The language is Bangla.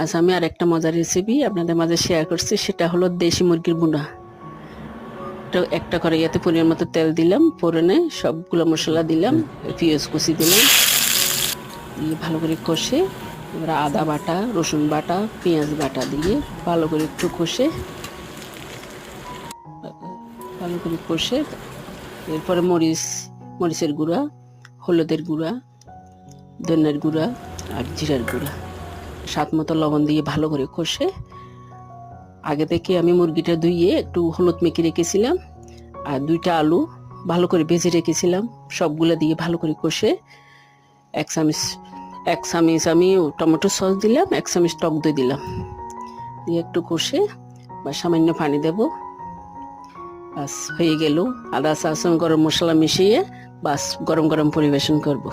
আজ আমি আর একটা মজার রেসিপি আপনাদের মাঝে শেয়ার করছি, সেটা হলো দেশি মুরগির ভুনা। একটা কড়াইয়াতে পরিমাণ মতো তেল দিলাম, ফোড়নে সবগুলো মশলা দিলাম, পেঁয়াজ কুচি দিলাম, দিয়ে ভালো করে কষে এবার আদা বাটা, রসুন বাটা, পেঁয়াজ বাটা দিয়ে ভালো করে একটু কষে এরপরে মরিচের গুঁড়া, হলুদের গুঁড়া, ধনের গুঁড়া আর জিরার গুঁড়া, স্বাদ মতো লবণ দিয়ে ভালো করে কষে, আগে থেকে আমি মুরগিটা ধুইয়ে একটু হলুদ মেখে রেখেছিলাম আর 2টা আলু ভালো করে ভেজে রেখেছিলাম, সবগুলো দিয়ে ভালো করে কষে এক চামচ আমি টমেটো সস দিলাম, 1 চামচ টক দই দিলাম, দিয়ে একটু কষে বা সামান্য পানি দেব। বাস হয়ে গেল। আদা চা চামচ গরম মশলা মিশিয়ে বাস গরম গরম পরিবেশন করব।